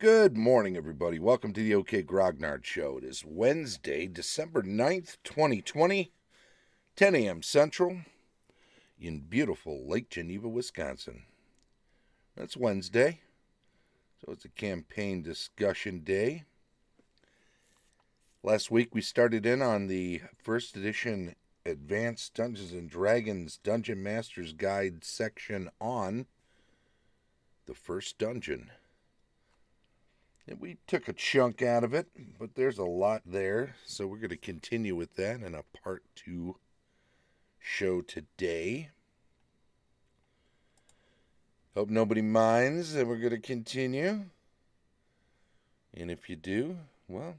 Good morning, everybody. Welcome to the OK Grognard Show. It is Wednesday, December 9th, 2020, 10 a.m. Central, in beautiful Lake Geneva, Wisconsin. That's Wednesday, so it's a campaign discussion day. Last week we started in on the first edition Advanced Dungeons & Dragons Dungeon Master's Guide section on the first dungeon. And we took a chunk out of it, but there's a lot there, so we're going to continue with that in a part 2 show today. Hope nobody minds that we're going to continue. And if you do, well,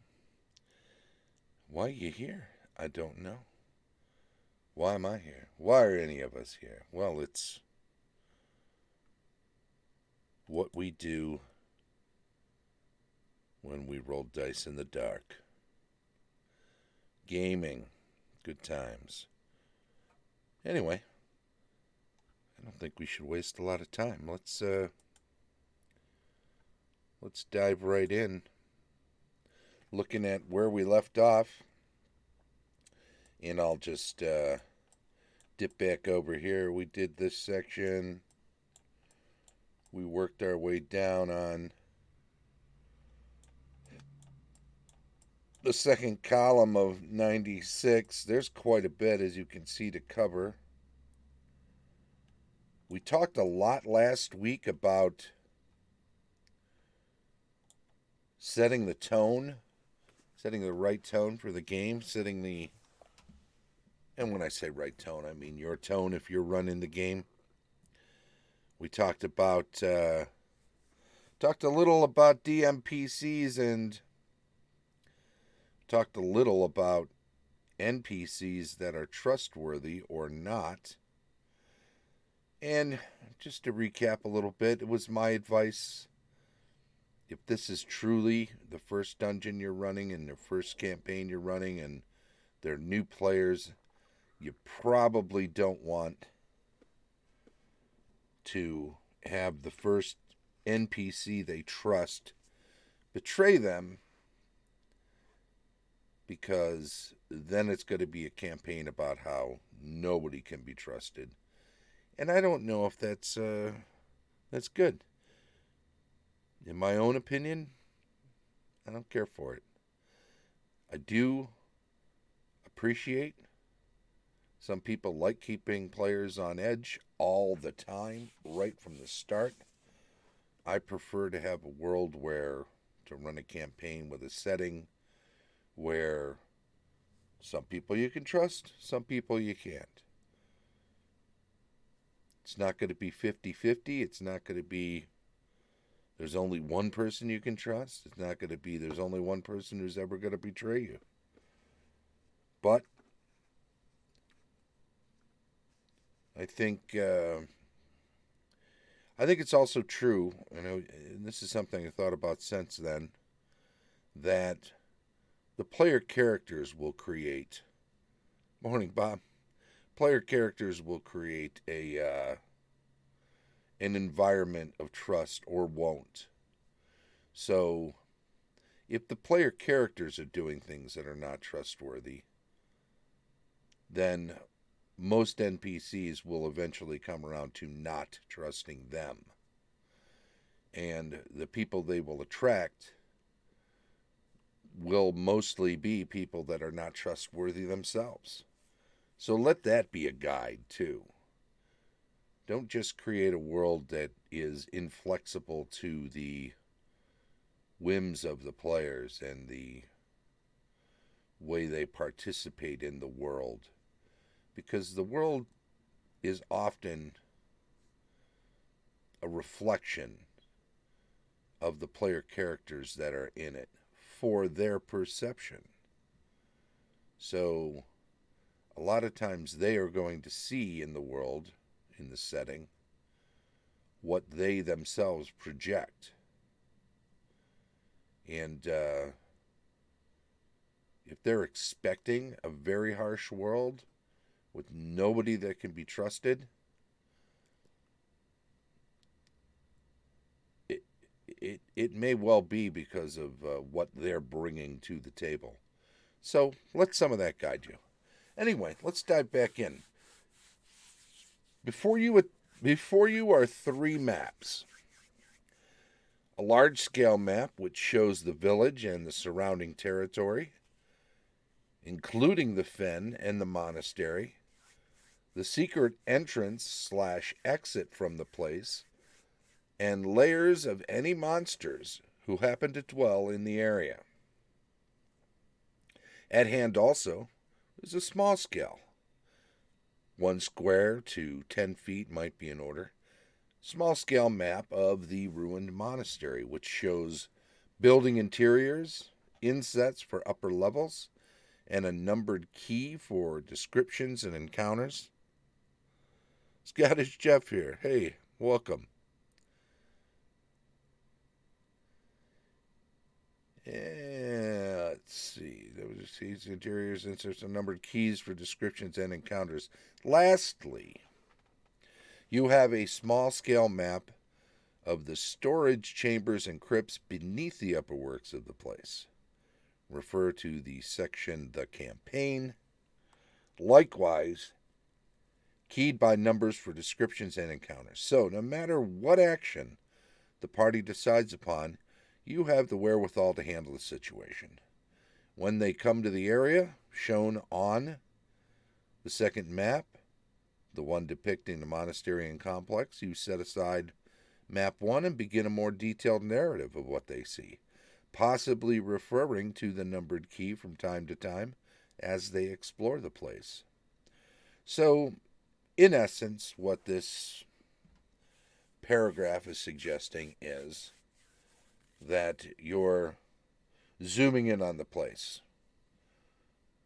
why are you here? I don't know. Why am I here? Why are any of us here? Well, it's what we do when we roll dice in the dark. Gaming. Good times. Anyway, I don't think we should waste a lot of time. Let's dive right in. Looking at where we left off. And I'll just dip back over here. We did this section. We worked our way down on the second column of 96. There's quite a bit, as you can see, to cover. We talked a lot last week about setting the tone, setting the right tone for the game, and when I say right tone, I mean your tone if you're running the game. We talked a little about DMPCs and talked a little about NPCs that are trustworthy or not. And just to recap a little bit, it was my advice, if this is truly the first dungeon you're running and the first campaign you're running and they're new players, you probably don't want to have the first NPC they trust betray them, because then it's going to be a campaign about how nobody can be trusted. And I don't know if that's good. In my own opinion, I don't care for it. I do appreciate some people like keeping players on edge all the time, right from the start. I prefer to have a world to run a campaign with a setting where some people you can trust, some people you can't. It's not going to be 50-50. It's not going to be there's only one person you can trust. It's not going to be there's only one person who's ever going to betray you. But I think it's also true, and this is something I thought about since then, that the player characters will create. Morning, Bob. Player characters will create an environment of trust or won't. So, if the player characters are doing things that are not trustworthy, then most NPCs will eventually come around to not trusting them. And the people they will attract will mostly be people that are not trustworthy themselves. So let that be a guide too. Don't just create a world that is inflexible to the whims of the players and the way they participate in the world. Because the world is often a reflection of the player characters that are in it for their perception. So a lot of times they are going to see in the world, in the setting, what they themselves project. And if they're expecting a very harsh world with nobody that can be trusted, it may well be because of what they're bringing to the table. So let some of that guide you. Anyway, let's dive back in. Before you are three maps: a large scale map which shows the village and the surrounding territory, including the fen and the monastery, the secret entrance/exit from the place, and layers of any monsters who happen to dwell in the area. At hand also is a small scale. 1 square to 10 feet might be in order. Small scale map of the ruined monastery, which shows building interiors, insets for upper levels, and a numbered key for descriptions and encounters. Scottish Jeff here. Hey, welcome. Yeah, let's see. There was keys, interiors, inserts, and numbered keys for descriptions and encounters. Lastly, you have a small-scale map of the storage chambers and crypts beneath the upper works of the place. Refer to the section The Campaign. Likewise, keyed by numbers for descriptions and encounters. So, no matter what action the party decides upon, you have the wherewithal to handle the situation. When they come to the area shown on the second map, the one depicting the monastery and complex, you set aside map 1 and begin a more detailed narrative of what they see, possibly referring to the numbered key from time to time as they explore the place. So, in essence, what this paragraph is suggesting is that you're zooming in on the place.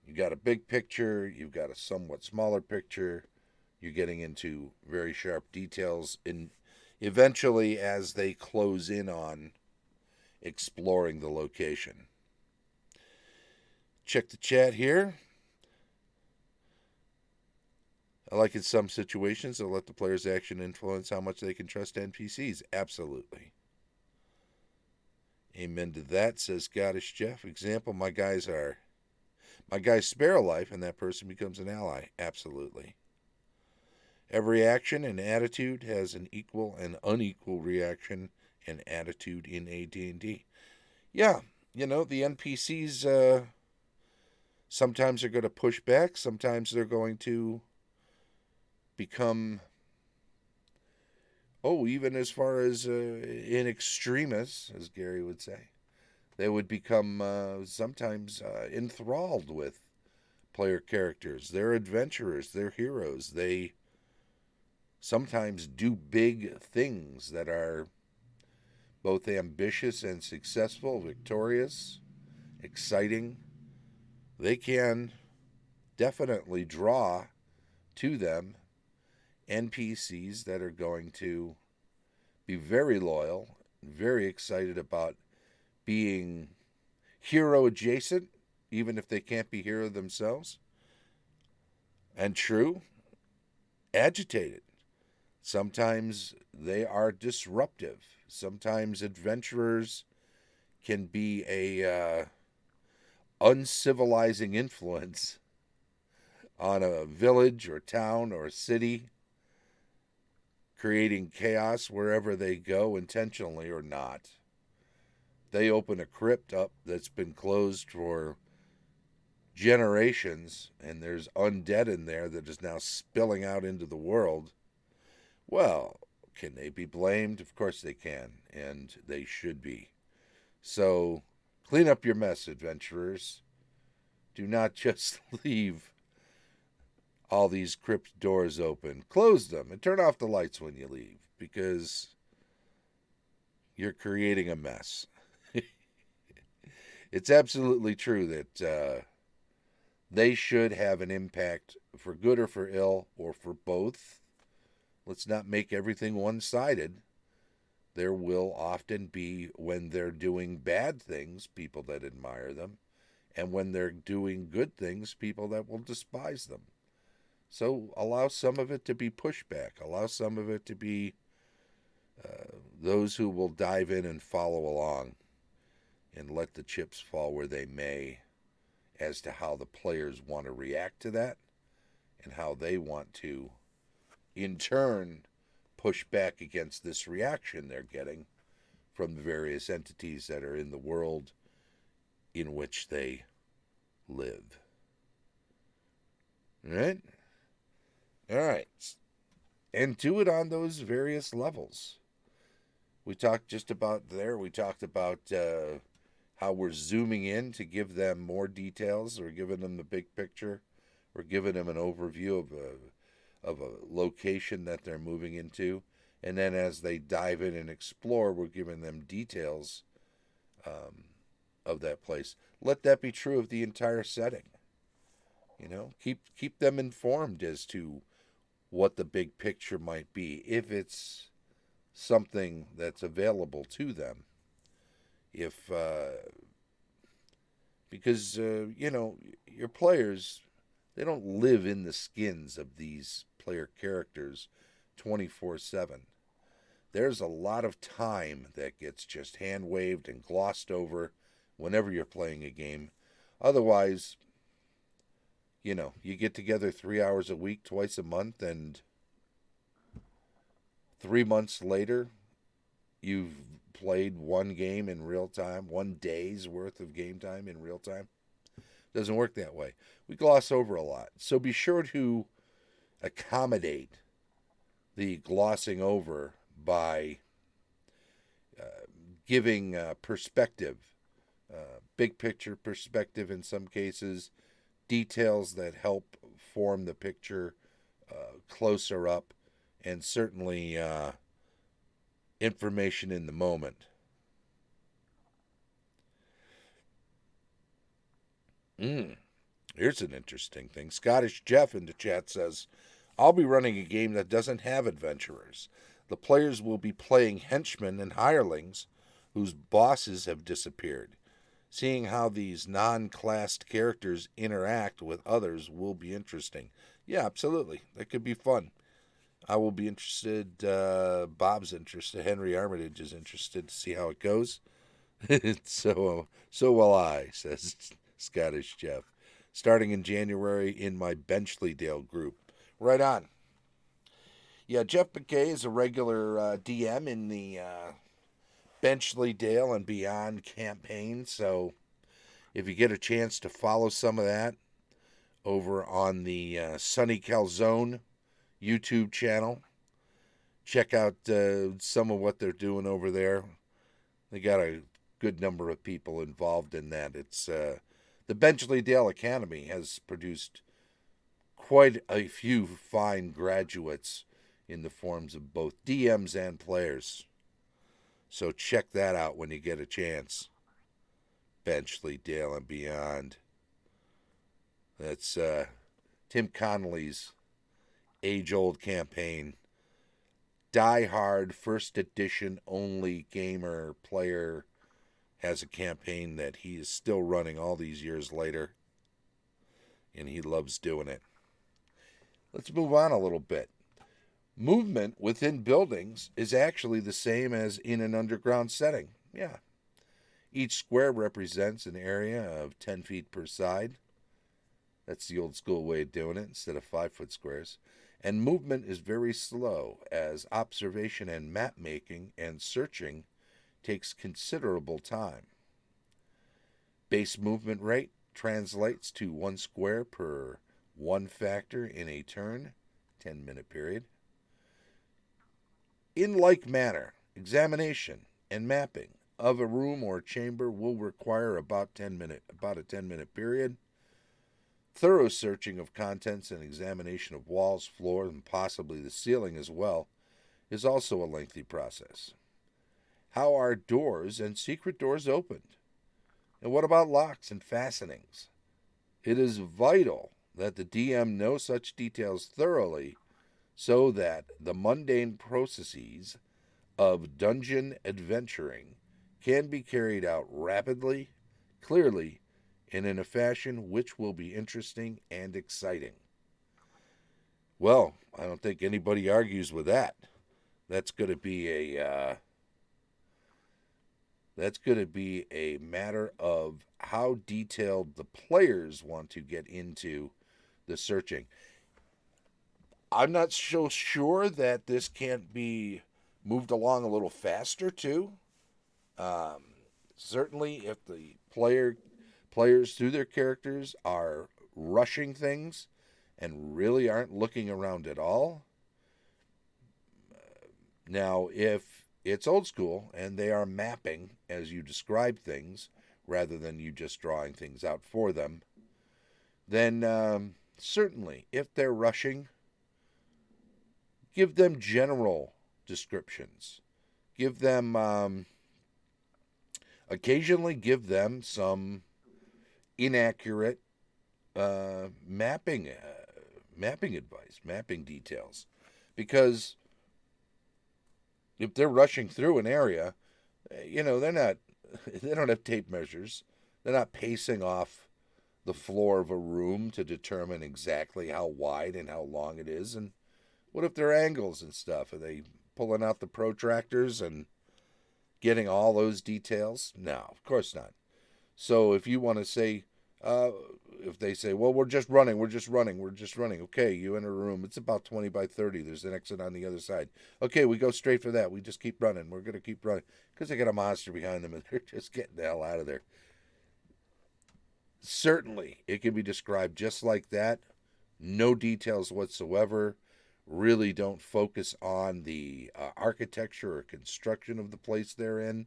You got a big picture, you've got a somewhat smaller picture, you're getting into very sharp details, and eventually as they close in on exploring the location. Check the chat here. I like in some situations they'll let the player's action influence how much they can trust NPCs. Absolutely. Amen to that, says Scottish Jeff. Example, my guys spare a life and that person becomes an ally. Absolutely. Every action and attitude has an equal and unequal reaction and attitude in AD&D. Yeah, the NPCs sometimes are going to push back, sometimes they're going to become, even as far as in extremis, as Gary would say. They would become sometimes enthralled with player characters. They're adventurers, they're heroes. They sometimes do big things that are both ambitious and successful, victorious, exciting. They can definitely draw to them NPCs that are going to be very loyal, very excited about being hero adjacent, even if they can't be hero themselves. And true, agitated. Sometimes they are disruptive. Sometimes adventurers can be a uncivilizing influence on a village or town or city, creating chaos wherever they go, intentionally or not. They open a crypt up that's been closed for generations, and there's undead in there that is now spilling out into the world. Well, can they be blamed? Of course they can, and they should be. So, clean up your mess, adventurers. Do not just leave all these crypt doors open. Close them and turn off the lights when you leave, because you're creating a mess. It's absolutely true that they should have an impact for good or for ill, or for both. Let's not make everything one-sided. There will often be, when they're doing bad things, people that admire them, and when they're doing good things, people that will despise them. So allow some of it to be pushback. Allow some of it to be those who will dive in and follow along and let the chips fall where they may as to how the players want to react to that and how they want to, in turn, push back against this reaction they're getting from the various entities that are in the world in which they live. Right? All right. And do it on those various levels. We talked about how we're zooming in to give them more details. We're giving them the big picture. We're giving them an overview of a location that they're moving into. And then as they dive in and explore, we're giving them details of that place. Let that be true of the entire setting. Keep them informed as to what the big picture might be, if it's something that's available to them. If because your players, they don't live in the skins of these player characters 24/7. There's a lot of time that gets just hand waved and glossed over whenever you're playing a game. Otherwise, you get together 3 hours a week, twice a month, and 3 months later, you've played one game in real time, one day's worth of game time in real time. Doesn't work that way. We gloss over a lot. So be sure to accommodate the glossing over by giving perspective, big picture perspective in some cases, details that help form the picture closer up, and certainly information in the moment. Here's an interesting thing. Scottish Jeff in the chat says, I'll be running a game that doesn't have adventurers. The players will be playing henchmen and hirelings whose bosses have disappeared. Seeing how these non-classed characters interact with others will be interesting. Yeah, absolutely. That could be fun. I will be interested. Bob's interested. Henry Armitage is interested to see how it goes. So will I, says Scottish Jeff. Starting in January in my Benchleydale group. Right on. Yeah, Jeff McKay is a regular DM in the Benchleydale and Beyond campaign. So if you get a chance to follow some of that over on the Sunny Calzone YouTube channel, check out some of what they're doing over there. They got a good number of people involved in that. It's the Benchleydale Academy has produced quite a few fine graduates in the forms of both DMs and players. So check that out when you get a chance. Benchleydale and Beyond. That's Tim Connolly's age-old campaign. Die-hard, first edition only gamer player has a campaign that he is still running all these years later, and he loves doing it. Let's move on a little bit. Movement within buildings is actually the same as in an underground setting. Yeah. Each square represents an area of 10 feet per side. That's the old school way of doing it instead of 5-foot squares. And movement is very slow, as observation and map making and searching takes considerable time. Base movement rate translates to 1 square per 1 factor in a turn, 10-minute period. In like manner, examination and mapping of a room or chamber will require about a 10-minute period. Thorough searching of contents and examination of walls, floor, and possibly the ceiling as well is also a lengthy process. How are doors and secret doors opened? And what about locks and fastenings? It is vital that the DM know such details thoroughly so that the mundane processes of dungeon adventuring can be carried out rapidly, clearly, and in a fashion which will be interesting and exciting. Well, I don't think anybody argues with that. That's going to be a That's going to be a matter of how detailed the players want to get into the searching. I'm not so sure that this can't be moved along a little faster too. Um, Certainly, if the players through their characters are rushing things and really aren't looking around at all. Now, if it's old school and they are mapping as you describe things rather than you just drawing things out for them, then certainly, if they're rushing, give them general descriptions. Give them occasionally give them some inaccurate mapping advice, mapping details, because if they're rushing through an area, they're not they don't have tape measures. They're not pacing off the floor of a room to determine exactly how wide and how long it is. And what if there are angles and stuff? Are they pulling out the protractors and getting all those details? No, of course not. So if you want to say, uh, if they say, well, we're just running, okay, you enter a room, it's about 20 by 30, there's an exit on the other side. Okay, we go straight for that, we just keep running, we're going to keep running, because they got a monster behind them and they're just getting the hell out of there. Certainly, it can be described just like that, no details whatsoever. Really don't focus on the architecture or construction of the place they're in.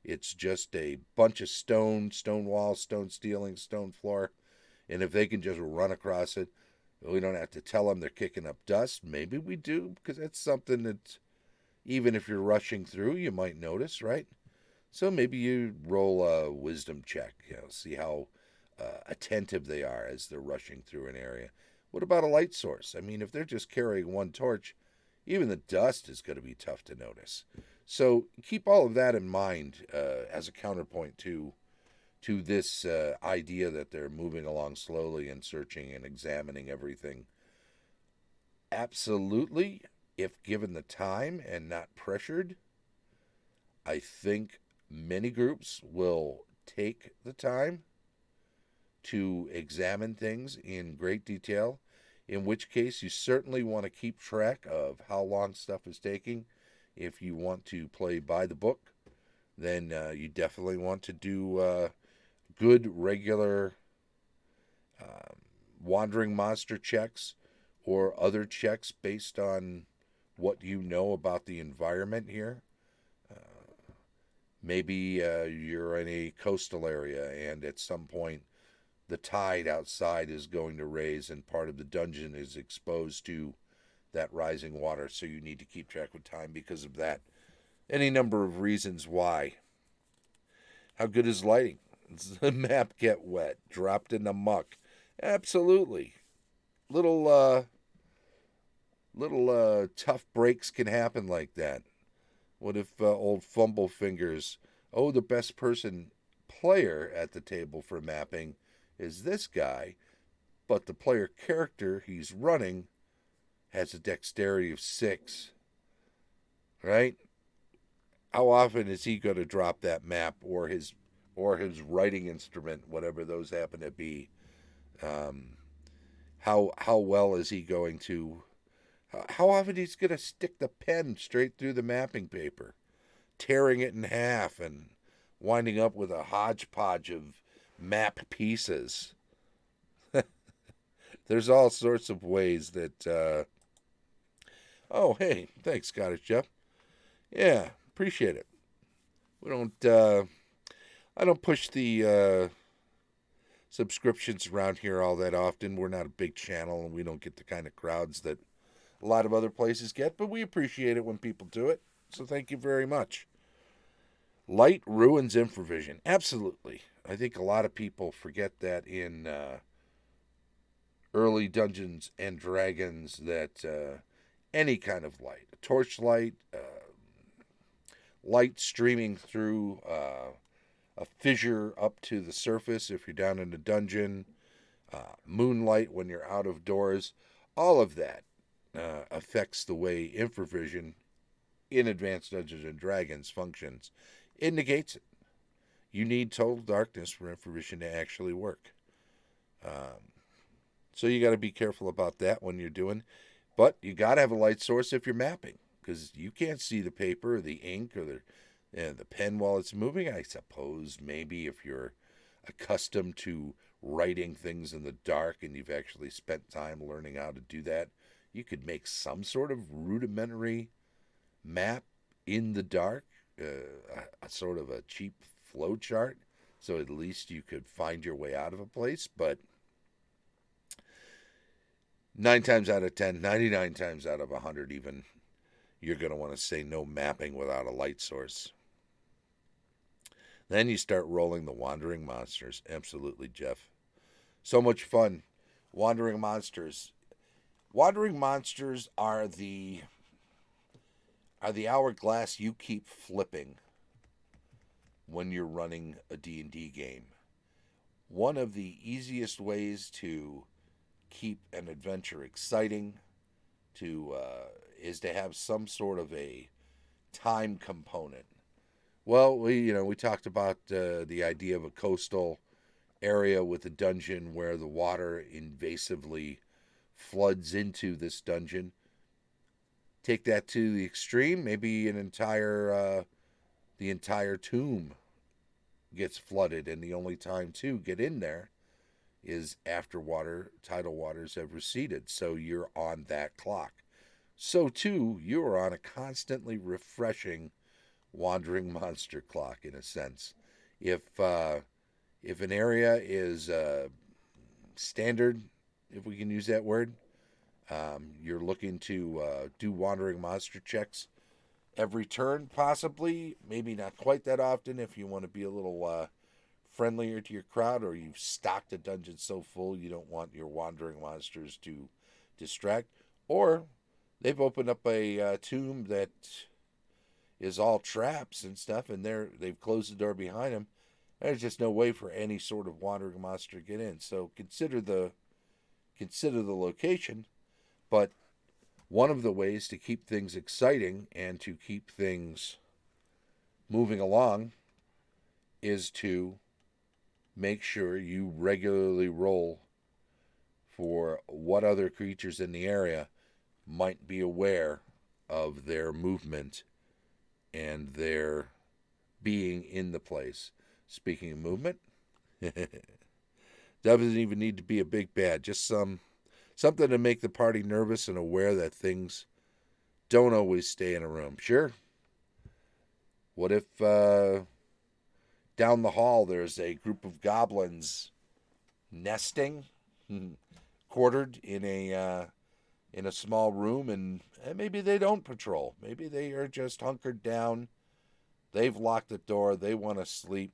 It's just a bunch of stone walls, stone ceiling, stone floor. And if they can just run across it, we don't have to tell them they're kicking up dust. Maybe we do, because that's something that even if you're rushing through, you might notice, right? So maybe you roll a wisdom check, see how attentive they are as they're rushing through an area. What about a light source? I mean, if they're just carrying one torch, even the dust is going to be tough to notice. So keep all of that in mind as a counterpoint to this idea that they're moving along slowly and searching and examining everything. Absolutely, if given the time and not pressured, I think many groups will take the time to examine things in great detail, in which case you certainly want to keep track of how long stuff is taking. If you want to play by the book, then you definitely want to do good, regular wandering monster checks or other checks based on what you know about the environment here. Maybe you're in a coastal area and at some point the tide outside is going to raise and part of the dungeon is exposed to that rising water, so you need to keep track of time because of that. Any number of reasons why. How good is lighting? Does the map get wet? Dropped in the muck? Absolutely. Little tough breaks can happen like that. What if old fumble fingers? Oh, the best person player at the table for mapping is this guy, but the player character he's running has a dexterity of 6, right? How often is he going to drop that map or his writing instrument, whatever those happen to be? Um, how well is he going to? How often he's going to stick the pen straight through the mapping paper, tearing it in half and winding up with a hodgepodge of map pieces? There's all sorts of ways that. Oh, hey, thanks, Scottish Jeff. Yeah, appreciate it. We don't. I don't push the subscriptions around here all that often. We're not a big channel, and we don't get the kind of crowds that a lot of other places get. But we appreciate it when people do it. So thank you very much. Light ruins infravision. Absolutely. I think a lot of people forget that in early Dungeons and Dragons that any kind of light, a torchlight, light streaming through a fissure up to the surface if you're down in a dungeon, moonlight when you're out of doors, all of that affects the way infravision in Advanced Dungeons and Dragons functions. It negates it. You need total darkness for information to actually work. Um, so you got to be careful about that when you're doing. But you got to have a light source if you're mapping, because you can't see the paper or the ink or the pen while it's moving. I suppose maybe if you're accustomed to writing things in the dark and you've actually spent time learning how to do that, you could make some sort of rudimentary map in the dark, a sort of a cheap flow chart, so at least you could find your way out of a place. But 9 times out of 10, 99 times out of 100 even, you're going to want to say no mapping without a light source. Then you start rolling the wandering monsters. Absolutely, Jeff. So much fun. Wandering monsters. Wandering monsters are the hourglass you keep flipping when you're running a D&D game. One of the easiest ways to keep an adventure exciting is to have some sort of a time component. Well, we talked about the idea of a coastal area with a dungeon where the water invasively floods into this dungeon. Take that to the extreme. Maybe the entire tomb gets flooded, and the only time to get in there is after tidal waters have receded. So you're on that clock. So too, you are on a constantly refreshing wandering monster clock in a sense. If an area is standard, if we can use that word, you're looking to do wandering monster checks every turn, possibly. Maybe not quite that often if you want to be a little friendlier to your crowd, or you've stocked a dungeon so full you don't want your wandering monsters to distract. Or they've opened up a tomb that is all traps and stuff, and they've closed the door behind them. There's just no way for any sort of wandering monster to get in. So consider the location. But one of the ways to keep things exciting and to keep things moving along is to make sure you regularly roll for what other creatures in the area might be aware of their movement and their being in the place. Speaking of movement, doesn't even need to be a big bad, just something to make the party nervous and aware that things don't always stay in a room. Sure. What if down the hall there's a group of goblins nesting, quartered in a small room, and maybe they don't patrol. Maybe they are just hunkered down. They've locked the door. They want to sleep.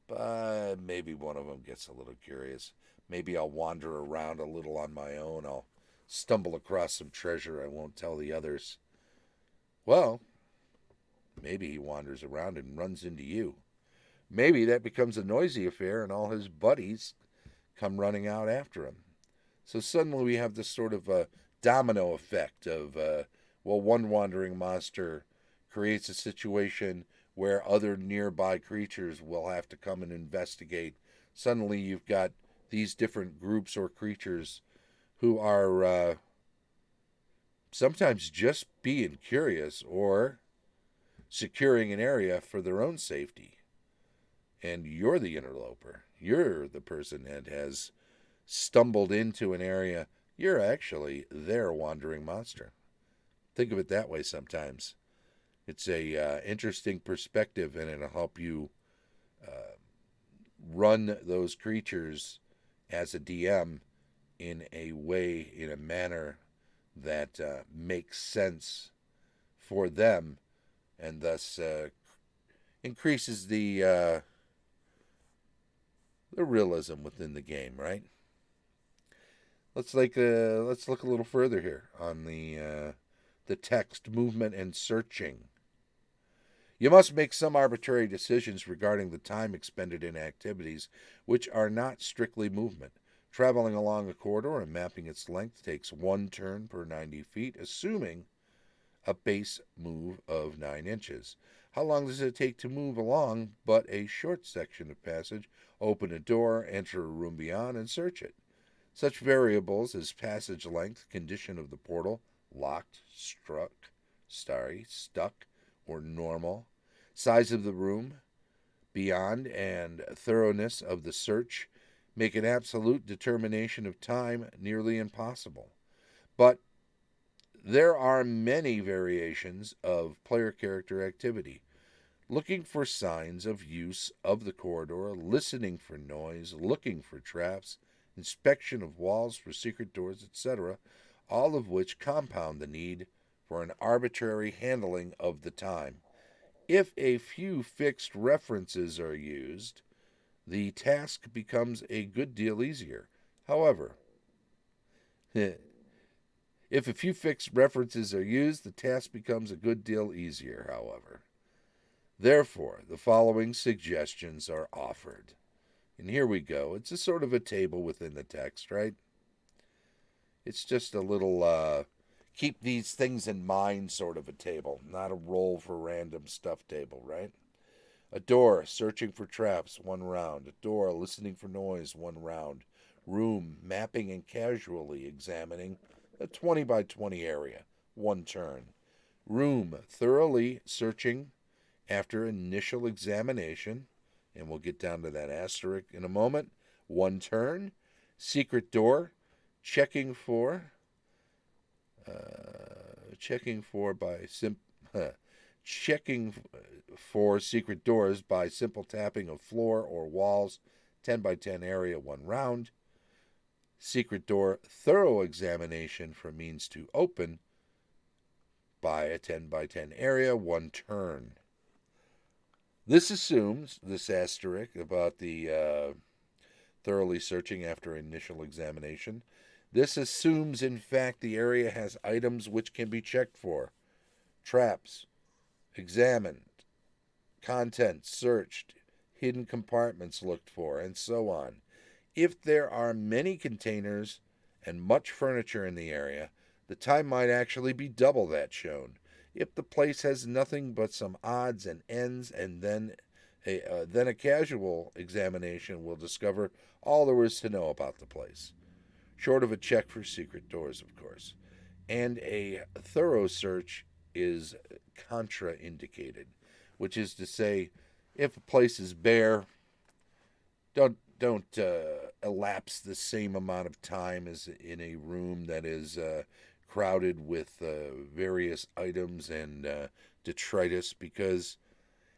But maybe one of them gets a little curious. Maybe I'll wander around a little on my own. I'll stumble across some treasure I won't tell the others. Well, maybe he wanders around and runs into you. Maybe that becomes a noisy affair and all his buddies come running out after him. So suddenly we have this sort of domino effect of, one wandering monster creates a situation where other nearby creatures will have to come and investigate. Suddenly you've got these different groups or creatures who are sometimes just being curious or securing an area for their own safety. And you're the interloper. You're the person that has stumbled into an area. You're actually their wandering monster. Think of it that way sometimes. It's a interesting perspective, and it'll help you run those creatures as a DM in a manner that makes sense for them, and thus increases the realism within the game. Right? Let's look a little further here on the text, movement, and searching. You must make some arbitrary decisions regarding the time expended in activities which are not strictly movement. Traveling along a corridor and mapping its length takes 1 turn per 90 feet, assuming a base move of 9 inches. How long does it take to move along but a short section of passage, open a door, enter a room beyond, and search it? Such variables as passage length, condition of the portal, locked, stuck, or normal, size of the room, beyond, and thoroughness of the search make an absolute determination of time nearly impossible. But there are many variations of player character activity. Looking for signs of use of the corridor, listening for noise, looking for traps, inspection of walls for secret doors, etc., all of which compound the need for an arbitrary handling of the time. If a few fixed references are used, the task becomes a good deal easier. However, if a few fixed references are used, the task becomes a good deal easier, however. Therefore, the following suggestions are offered. And here we go. It's a sort of a table within the text, right? It's just a little keep these things in mind sort of a table, not a roll for random stuff table, right? A door, searching for traps, 1 round. A door, listening for noise, 1 round. Room, mapping and casually examining a 20 by 20 area, 1 turn. Room, thoroughly searching after initial examination, and we'll get down to that asterisk in a moment, 1 turn. Secret door, checking for secret doors by simple tapping of floor or walls, 10 by 10 area, 1 round. Secret door thorough examination for means to open by a 10 by 10 area, 1 turn. This assumes, this asterisk about the thoroughly searching after initial examination, this assumes, in fact, the area has items which can be checked for. Traps, examined, contents searched, hidden compartments looked for, and so on. If there are many containers and much furniture in the area, the time might actually be double that shown. If the place has nothing but some odds and ends, and then a casual examination will discover all there is to know about the place, short of a check for secret doors, of course. And a thorough search is contraindicated, which is to say, if a place is bare, don't elapse the same amount of time as in a room that is crowded with various items and detritus, because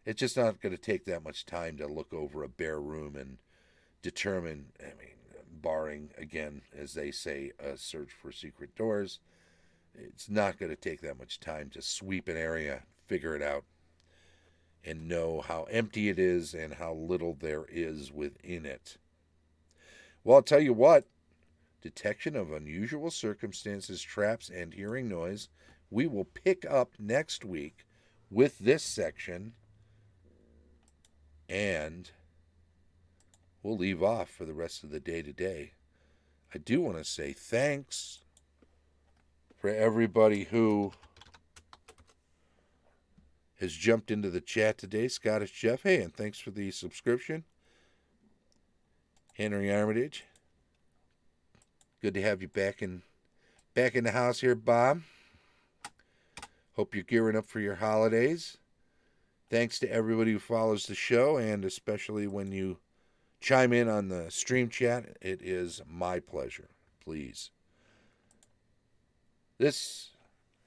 it's just not going to take that much time to look over a bare room and determine, barring, again, as they say, a search for secret doors, it's not going to take that much time to sweep an area, figure it out, and know how empty it is and how little there is within it. Well, I'll tell you what, detection of unusual circumstances, traps, and hearing noise, we will pick up next week with this section, and we'll leave off for the rest of the day today. I do want to say thanks for everybody who has jumped into the chat today. Scottish Jeff, hey, and thanks for the subscription. Henry Armitage, good to have you back in the house here, Bob. Hope you're gearing up for your holidays. Thanks to everybody who follows the show, and especially when you chime in on the stream chat. It is my pleasure. Please. This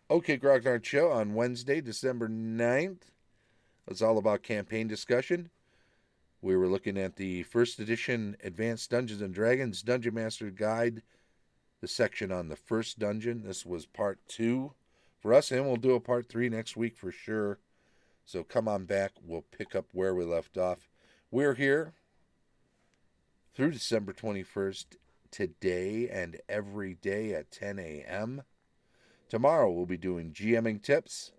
OK Grognard show on Wednesday, December 9th was all about campaign discussion. We were looking at the first edition Advanced Dungeons & Dragons Dungeon Master Guide, the section on the first dungeon. This was part 2 for us, and we'll do a part 3 next week for sure. So come on back. We'll pick up where we left off. We're here through December 21st, today and every day at 10 a.m. Tomorrow we'll be doing GMing tips.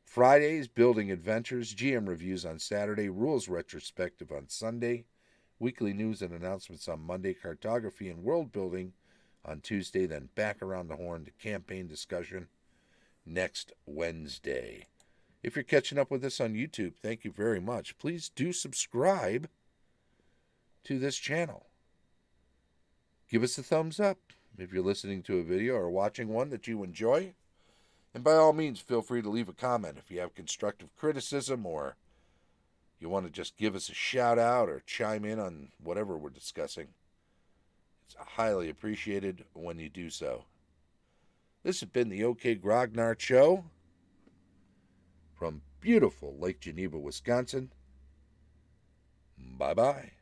Fridays, building adventures, GM reviews on Saturday, rules retrospective on Sunday, weekly news and announcements on Monday, cartography and world building on Tuesday, then back around the horn to campaign discussion. next Wednesday. If you're catching up with us on YouTube, thank you very much. Please do subscribe to this channel. Give us a thumbs up if you're listening to a video or watching one that you enjoy. And by all means, feel free to leave a comment if you have constructive criticism or you want to just give us a shout out or chime in on whatever we're discussing. It's highly appreciated when you do so. This has been the OK Grognard Show from beautiful Lake Geneva, Wisconsin. Bye-bye.